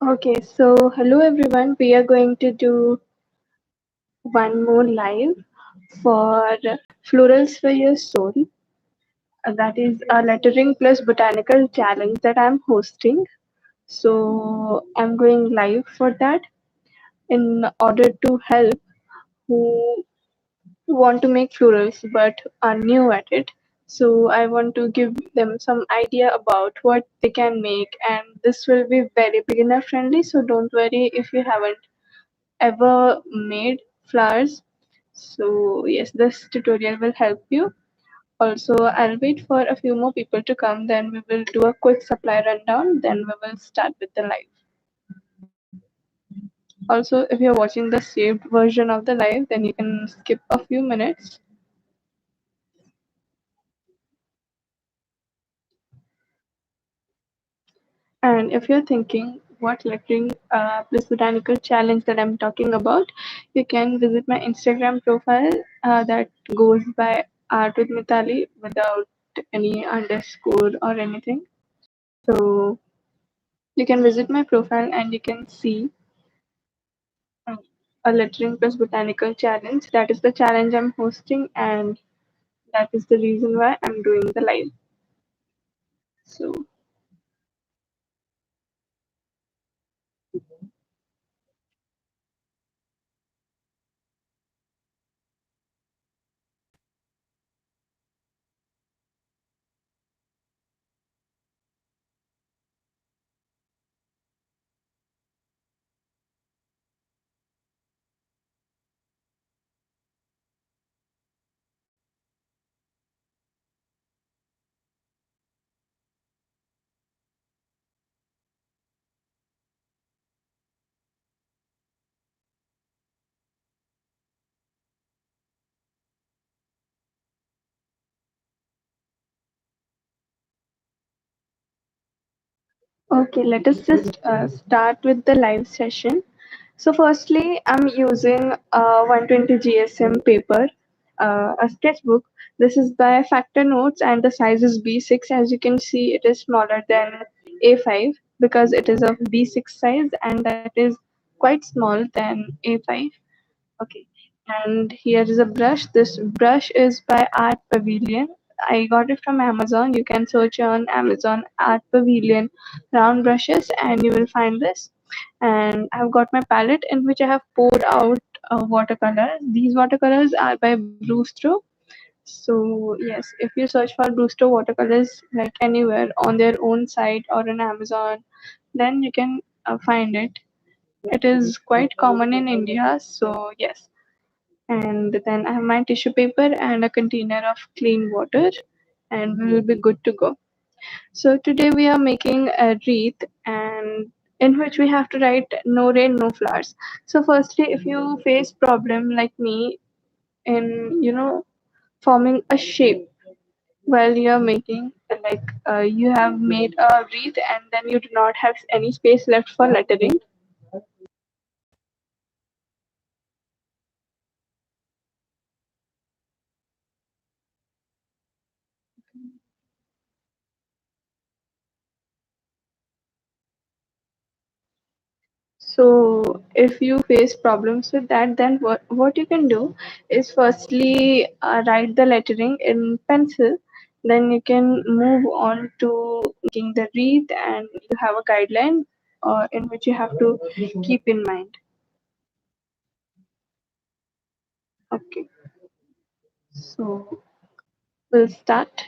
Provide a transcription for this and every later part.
Okay, so hello everyone. We are going to do one more live for Florals for Your Soul. That is a lettering plus botanical challenge that I'm hosting. So I'm going live for that in order to help who want to make florals but are new at it. So I want to give them some idea about what they can make, and this will be very beginner friendly. So don't worry if you haven't ever made flowers. So yes, this tutorial will help you. Also, I'll wait for a few more people to come, then we will do a quick supply rundown, then we will start with the live. Also, if you're watching the saved version of the live, then you can skip a few minutes. And if you're thinking what lettering plus botanical challenge that I'm talking about, you can visit my Instagram profile that goes by Art with Mitali without any underscore or anything. So you can visit my profile and you can see uh, a lettering plus botanical challenge. That is the challenge I'm hosting, and that is the reason why I'm doing the live. So okay, let us just start with the live session. So firstly, I'm using a 120 GSM paper, a sketchbook. This is by Factor Notes and the size is B6. As you can see, it is smaller than A5 because it is of B6 size, and that is quite small than A5. Okay. And here is a brush. This brush is by Art Pavilion. I got it from Amazon. You can search on Amazon Art Pavilion round brushes and you will find this. And I've got my palette in which I have poured out watercolors. These watercolors are by Brewster. So yes, if you search for Brewster watercolors like anywhere on their own site or on Amazon, then you can find it. It is quite common in India. So yes, and then I have my tissue paper and a container of clean water, and we will be good to go. So today we are making a wreath, and in which we have to write no rain, no flowers. So firstly, if you face problem like me in forming a shape while you're making, like you have made a wreath and then you do not have any space left for lettering. So if you face problems with that, then what you can do is firstly write the lettering in pencil. Then you can move on to making the wreath, and you have a guideline in which you have to keep in mind. Okay, so we'll start.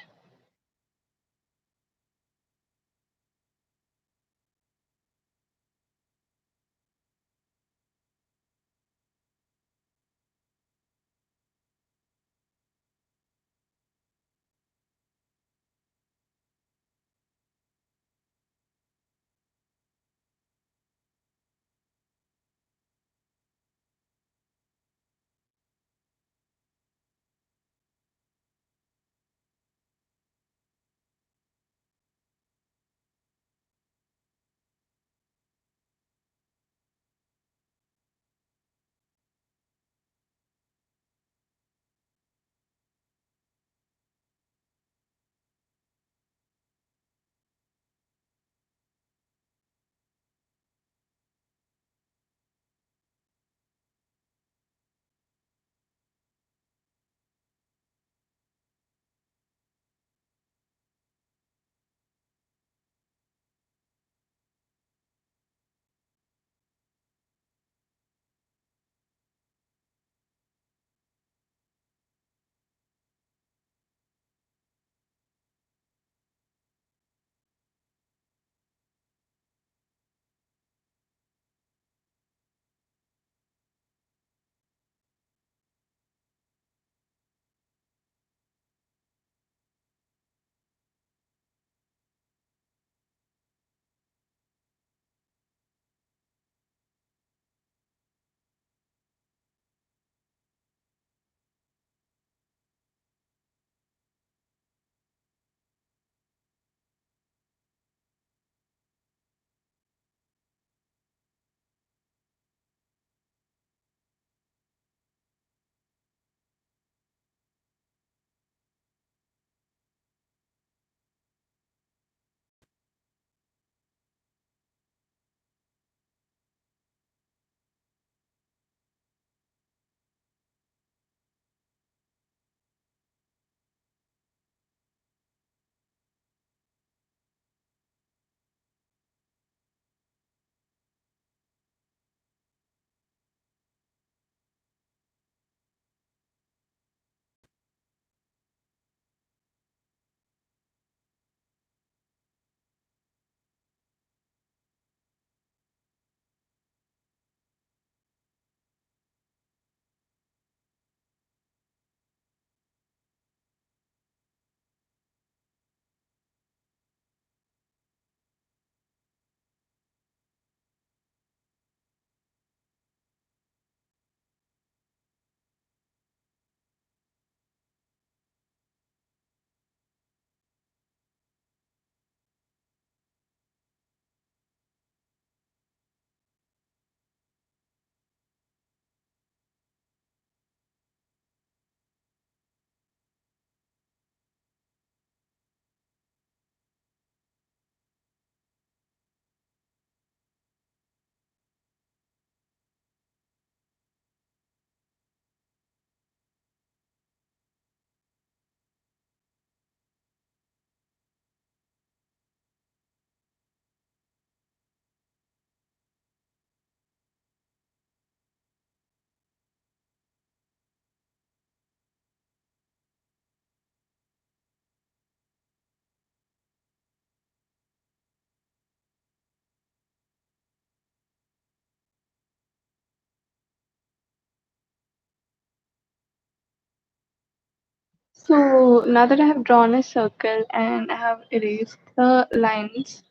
So now that I have drawn a circle and I have erased the lines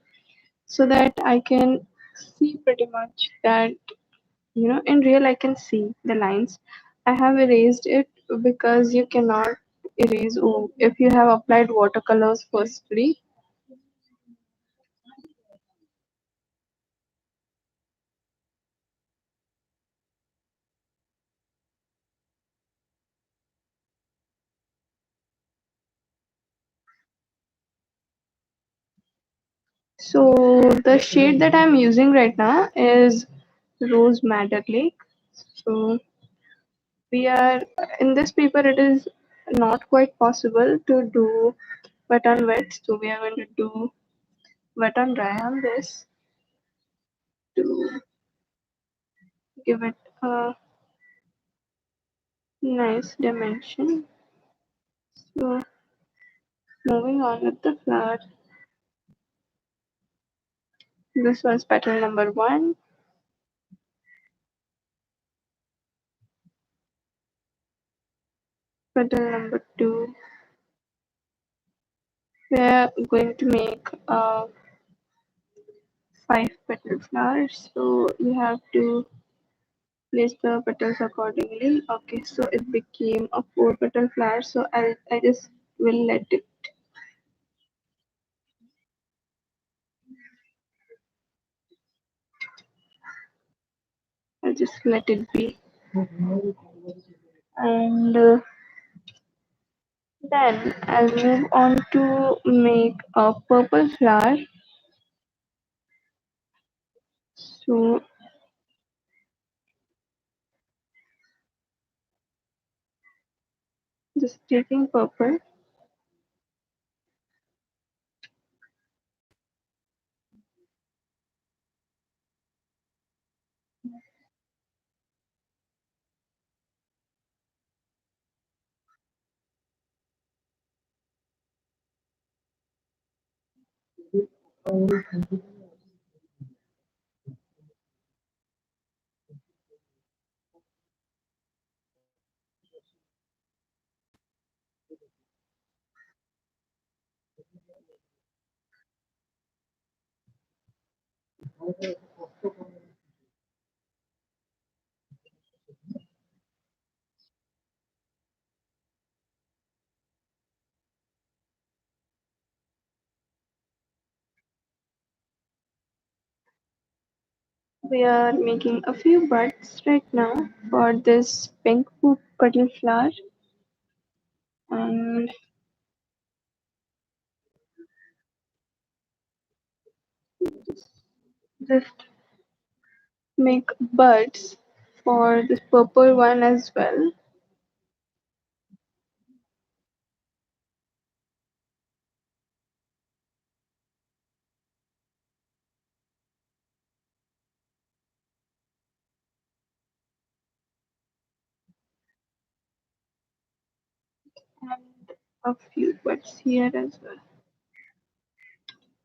so that I can see pretty much that, in real I can see the lines. I have erased it because you cannot erase if you have applied watercolors firstly. So the shade that I'm using right now is Rose Madder Lake. So we are in this paper, it is not quite possible to do wet on wet, so we are going to do wet on dry on this to give it a nice dimension. So moving on with the flower, this was petal number one, petal number two. We are going to make a five petal flower, so you have to place the petals accordingly. Okay, so it became a four petal flower, so I just will let it, I'll just let it be. And then I'll move on to make a purple flower. So just taking purple, we are making a few buds right now for this pink petal flower. And just make buds for this purple one as well. And a few buds here as well.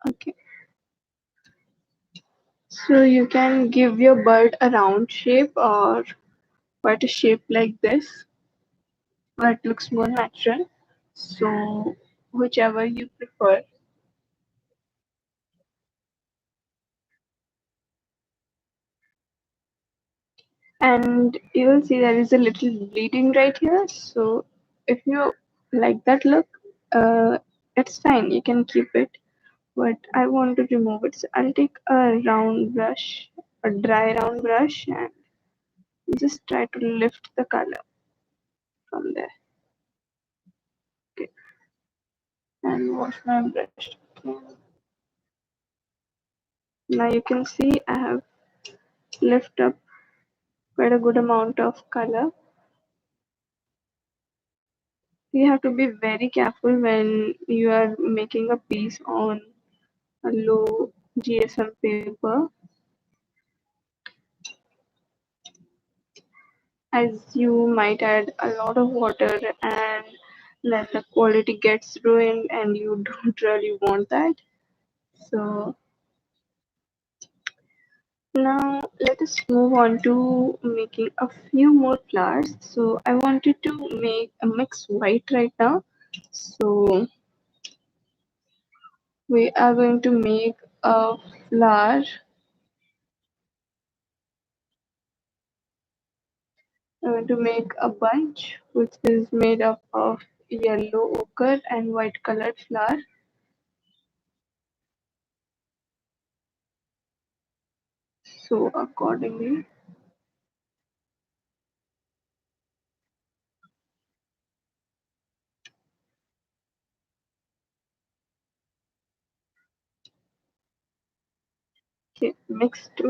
Okay, so you can give your bud a round shape or quite a shape like this, where it looks more natural. So whichever you prefer. And you will see there is a little bleeding right here. So if you like that look, uh, it's fine. You can keep it. But I want to remove it. So I'll take a round brush, a dry round brush, and just try to lift the color from there. Okay, and wash my brush. Okay. Now you can see I have lifted up quite a good amount of color. You have to be very careful when you are making a piece on a low GSM paper, as you might add a lot of water and then the quality gets ruined and you don't really want that. So now let us move on to making a few more flowers. So I wanted to make a mix white right now. So we are going to make a flower. I'm going to make a bunch which is made up of yellow ochre and white colored flower. So accordingly, okay, I mixed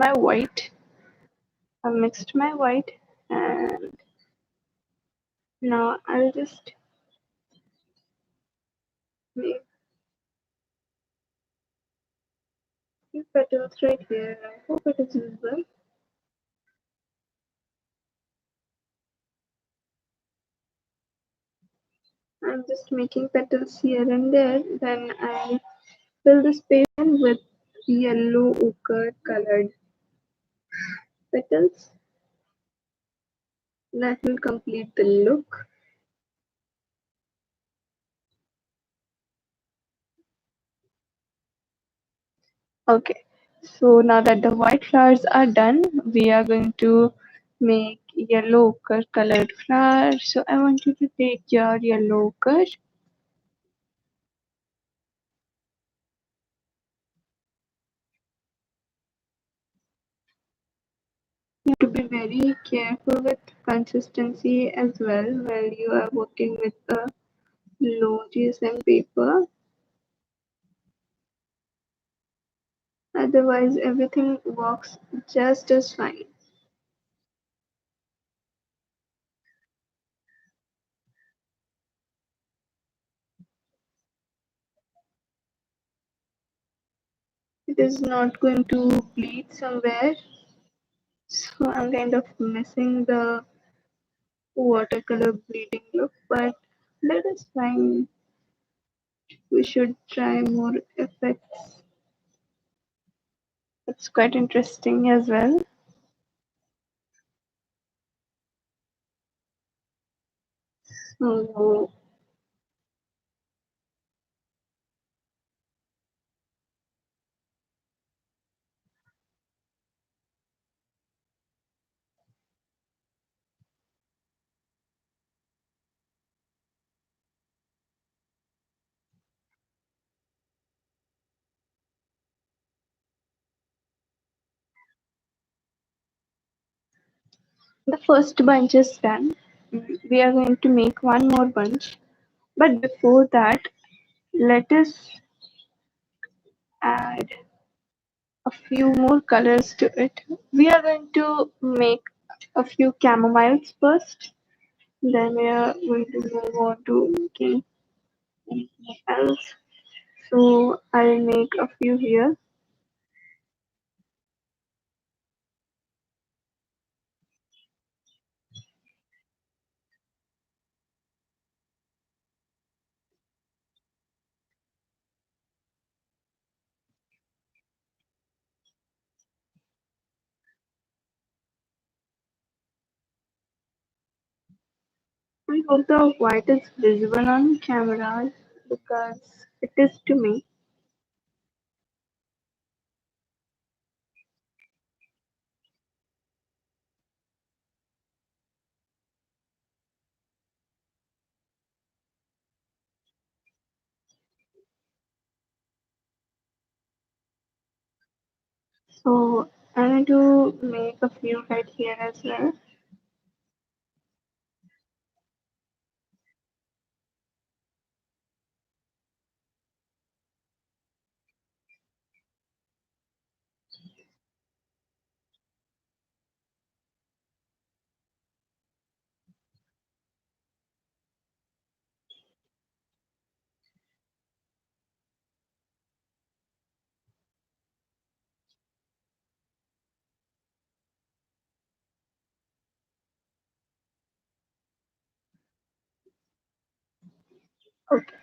my white, and now I'll just make few petals right here. I hope it is visible. I'm just making petals here and there. Then I fill the space in with yellow ochre colored petals. That will complete the look. Okay, so now that the white flowers are done, we are going to make yellow ochre colored flowers. So I want you to take your yellow ochre. You have to be very careful with consistency as well while you are working with the low GSM paper. Otherwise, everything works just as fine. It is not going to bleed somewhere. So I'm kind of missing the watercolor bleeding look, but that is fine. We should try more effects. It's quite interesting as well. So the first bunch is done. We are going to make one more bunch. But before that, let us add a few more colors to it. We are going to make a few chamomiles first. Then we are going to move on to making anything else. So I'll make a few here. I hope the white is visible on camera because it is to me. So I'm going to make a few right here as well. Okay.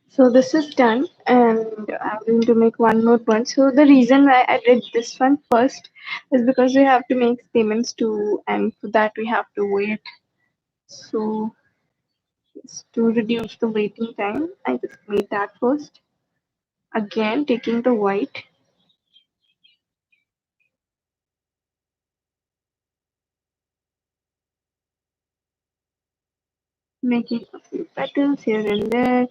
So this is done, and I'm going to make one more bunch. So the reason why I did this one first is because we have to make stamens too, and for that we have to wait. So to reduce the waiting time. I just made that first. Again, taking the white, making a few petals here and there.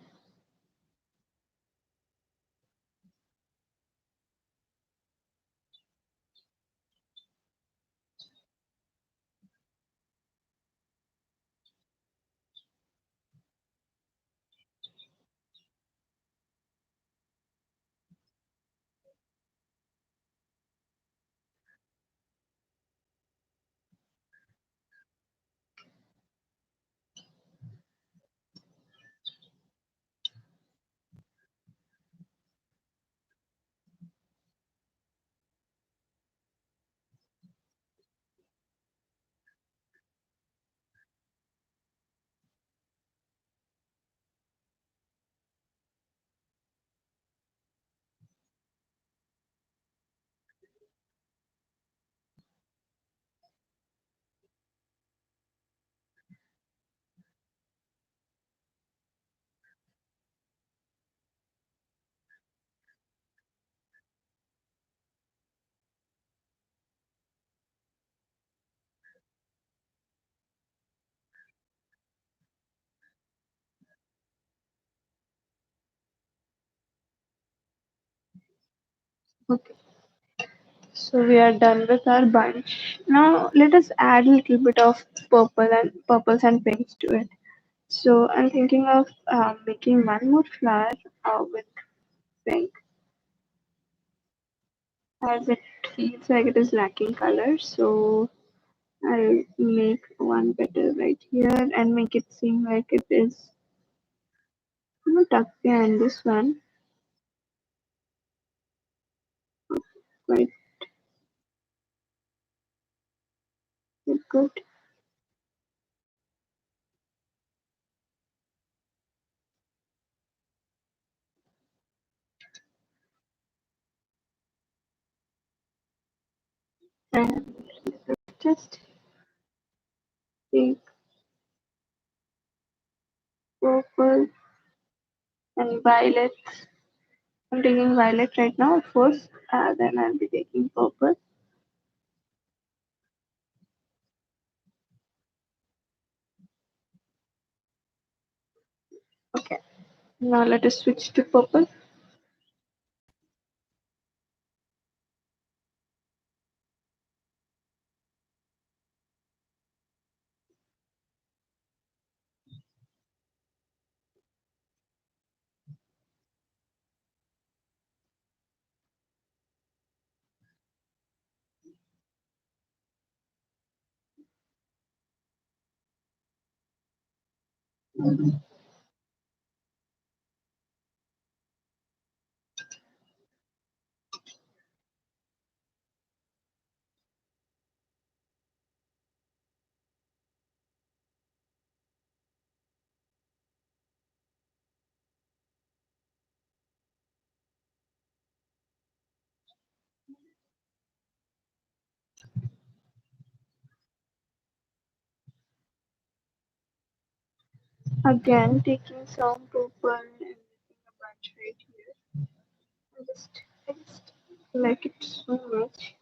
Okay, so we are done with our bunch. Now let us add a little bit of purples and pinks to it. So I'm thinking of making one more flower with pink, as it feels like it is lacking color. So I'll make one petal right here and make it seem like it is tucked behind this one. Quite good. And just take purple and violet. I'm taking violet right now first, then I'll be taking purple. Okay, now let us switch to purple. Again, taking some purple and making a bunch right here. I just like it so much.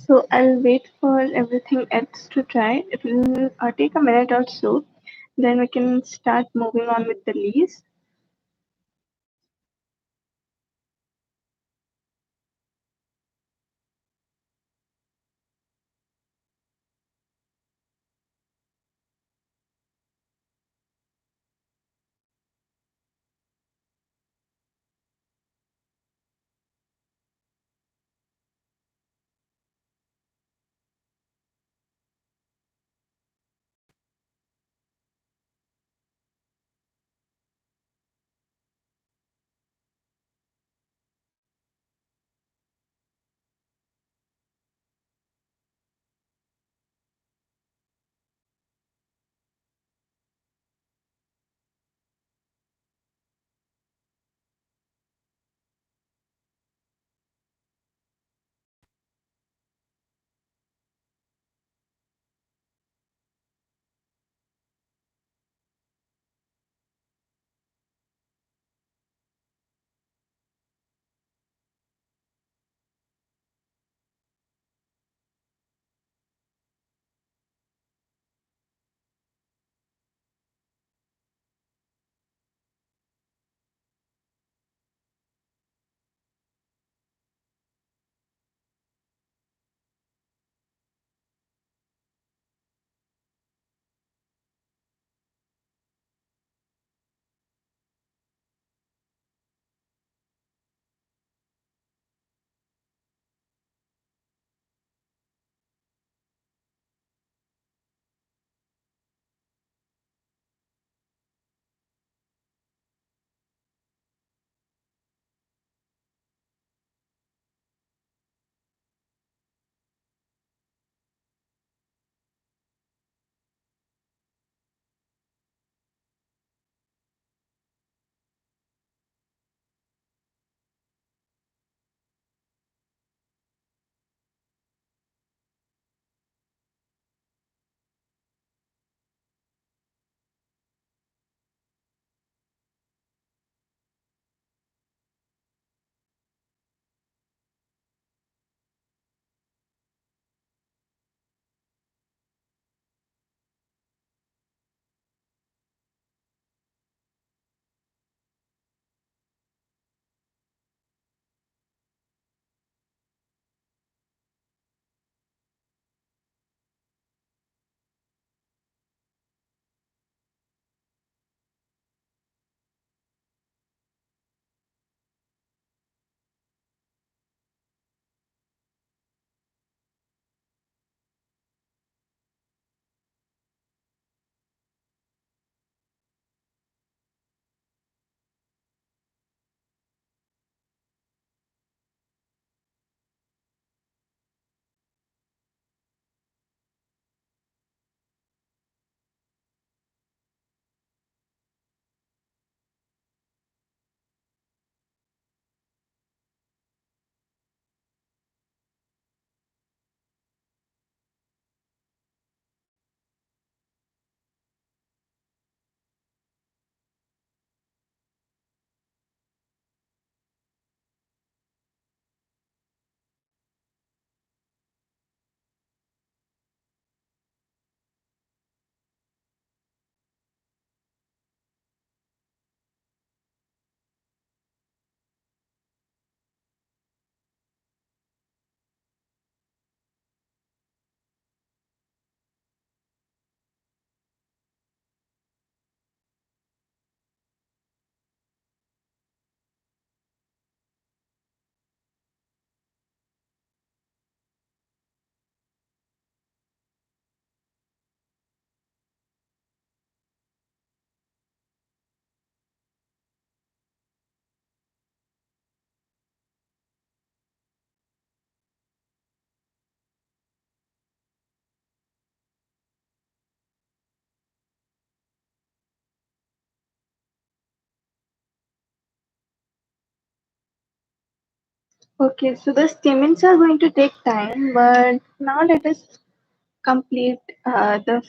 So I'll wait for everything else to dry. It will take a minute or so. Then we can start moving on with the leaves. Okay, so the stamens are going to take time, but now let us complete the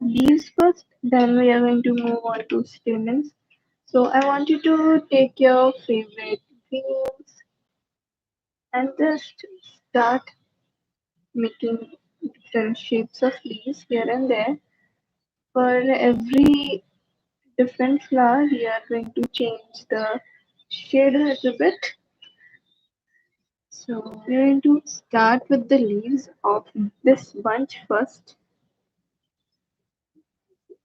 leaves first. Then we are going to move on to stamens. So I want you to take your favorite greens and just start making different shapes of leaves here and there. For every different flower, we are going to change the shade a little bit. So we're going to start with the leaves of this bunch first.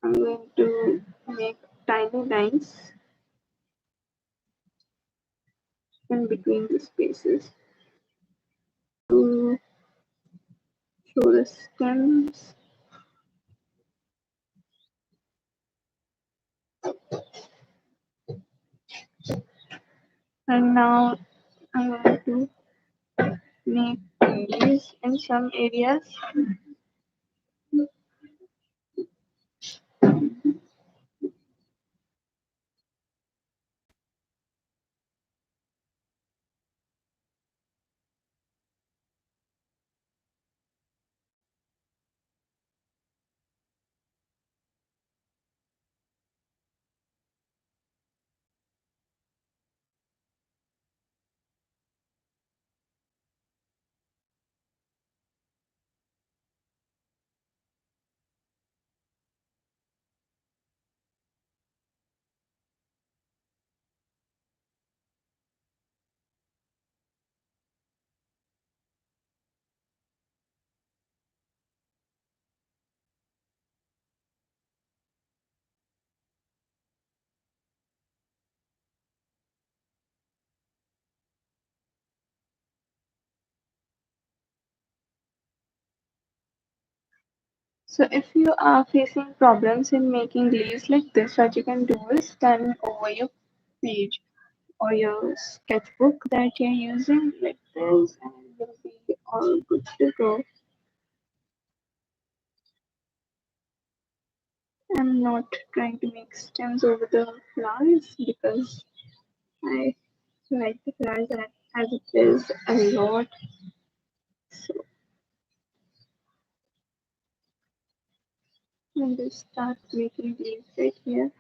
I'm going to make tiny lines in between the spaces to show the stems. And now I'm going to make leaves in some areas. So if you are facing problems in making leaves like this, what you can do is scan over your page or your sketchbook that you're using like this and you'll be all good to go. I'm not trying to make stems over the flowers because I like the flowers as it is a lot. So I'm just start making leaves right here.